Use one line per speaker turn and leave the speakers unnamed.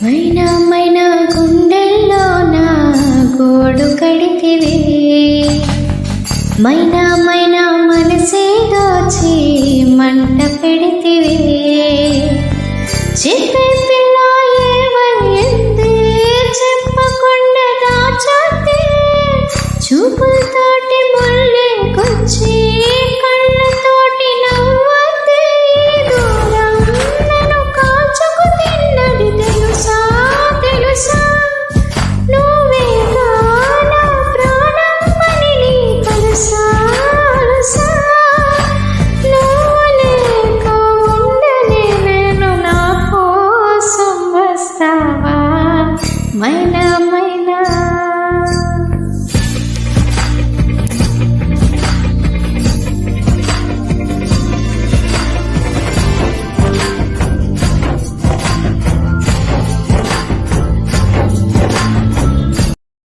మైనా మైనా గుండెల్లో నా గోడు కడితివే, మైనా మైనా మనసే దోచి మంట పెడితివే. చెప్పే పిల్ల ఏమైంది చెప్పకుండా దాచాతే, చూపులతోటి ముళ్ళేకొచ్చి కళ్ళతోటి నవ్వతే. దూరం నన్ను కాల్చుకు తిన్నది తెలుసా తెలుసా, నువ్వేగా నా ప్రాణం అని నీ తెలుసా తెలుసా. నువ్వు లేక ఉండలేను, నా కోసం వస్తావా మైనా